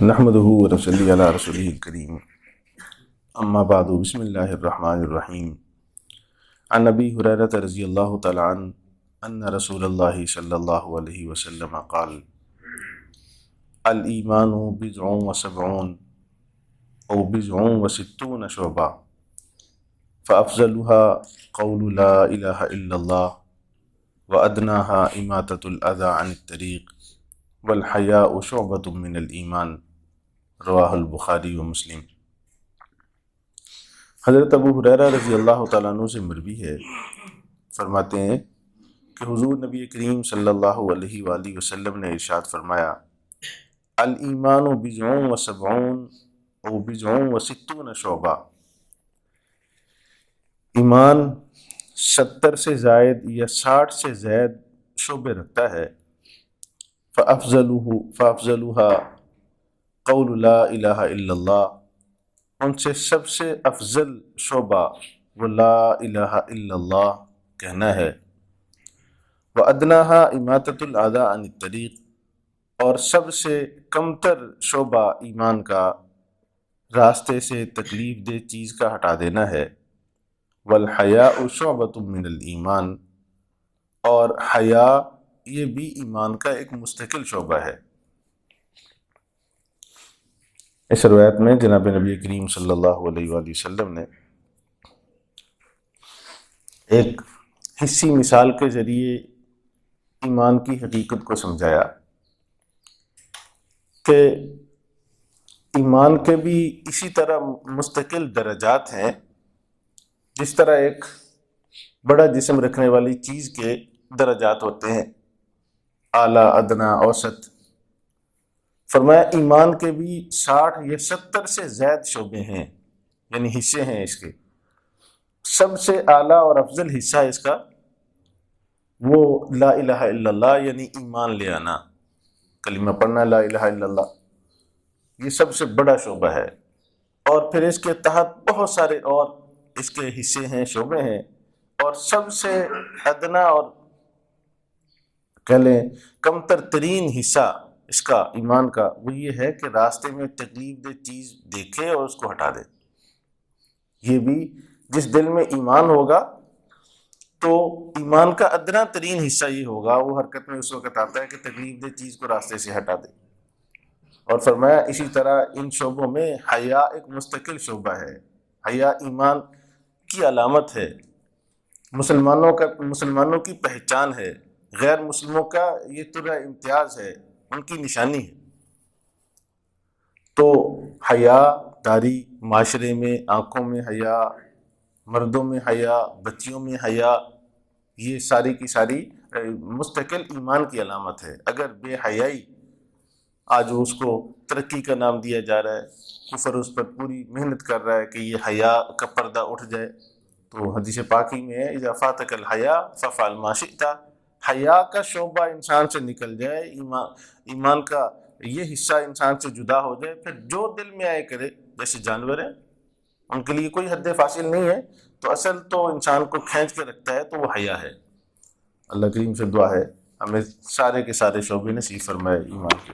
نحمده ونصلي على رسوله الكريم اما بعد بسم الله الرحمن الرحيم عن ابي هريرة رضي الله تعالى عنه ان رسول الله صلى الله عليه وسلم قال الايمان بضع وسبعون او بضع وستون شعبة فافضلها قول لا اله الا الله وادناها اماطة الاذى عن الطريق والحیاء شعبۃ من الایمان رواہ البخاری و مسلم۔ حضرت ابو ہریرہ رضی اللہ تعالیٰ عنہ سے مروی ہے، فرماتے ہیں کہ حضور نبی کریم صلی اللہ علیہ وآلہ وسلم نے ارشاد فرمایا، الایمان بضع و سبعون او بضع و ستون شعبہ، ایمان 70 سے زائد یا 60 سے زائد شعبے رکھتا ہے۔ فَأَفْضَلُهَا قَوْلُ لَا إِلَهَ إِلَّا اللَّهُ، ان سے سب سے افضل شعبہ وہ لا الہ الا اللہ کہنا ہے۔ وَأَدْنَاهَا إِمَاطَةُ الْأَذَى عَنِ الطَّرِيقِ، اور سب سے کمتر شعبہ ایمان کا راستے سے تکلیف دہ چیز کا ہٹا دینا ہے۔ وَالْحَيَاءُ شُعْبَةٌ مِّنَ الْإِيمَانِ، اور حیا یہ بھی ایمان کا ایک مستقل شعبہ ہے۔ اس روایت میں جناب نبی کریم صلی اللہ علیہ وآلہ وسلم نے ایک حصی مثال کے ذریعے ایمان کی حقیقت کو سمجھایا کہ ایمان کے بھی اسی طرح مستقل درجات ہیں، جس طرح ایک بڑا جسم رکھنے والی چیز کے درجات ہوتے ہیں، اعلیٰ، ادنا، اوسط۔ فرمایا ایمان کے بھی 60 یا 70 سے زائد شعبے ہیں، یعنی حصے ہیں اس کے۔ سب سے اعلیٰ اور افضل حصہ اس کا وہ لا الہ الا اللہ، یعنی ایمان لے آنا، کلمہ پڑھنا، لا الہ الا اللہ، یہ سب سے بڑا شعبہ ہے۔ اور پھر اس کے تحت بہت سارے اور اس کے حصے ہیں، شعبے ہیں، اور سب سے ادنا اور کہہ لیں کمتر ترین حصہ اس کا ایمان کا وہ یہ ہے کہ راستے میں تکلیف دہ چیز دیکھے اور اس کو ہٹا دے۔ یہ بھی جس دل میں ایمان ہوگا تو ایمان کا ادنا ترین حصہ یہ ہوگا، وہ حرکت میں اس وقت آتا ہے کہ تکلیف دہ چیز کو راستے سے ہٹا دے۔ اور فرمایا اسی طرح ان شعبوں میں حیا ایک مستقل شعبہ ہے۔ حیا ایمان کی علامت ہے، مسلمانوں کی پہچان ہے، غیر مسلموں کا یہ طرح امتیاز ہے، ان کی نشانی ہے۔ تو حیا داری معاشرے میں، آنکھوں میں حیا، مردوں میں حیا، بچیوں میں حیا، یہ ساری کی ساری مستقل ایمان کی علامت ہے۔ اگر بے حیائی آج اس کو ترقی کا نام دیا جا رہا ہے، کفر اس پر پوری محنت کر رہا ہے کہ یہ حیا کا پردہ اٹھ جائے، تو حدیث پاکی میں ہے اذا فاتک الحیا فافعل ما شئت، حیا کا شعبہ انسان سے نکل جائے، ایمان کا یہ حصہ انسان سے جدا ہو جائے، پھر جو دل میں آئے کرے۔ جیسے جانور ہیں، ان کے لیے کوئی حد فاصل نہیں ہے، تو اصل تو انسان کو کھینچ کے رکھتا ہے تو وہ حیا ہے۔ اللہ کریم سے دعا ہے ہمیں سارے کے سارے شعبے نصیب فرمائے ایمان کے۔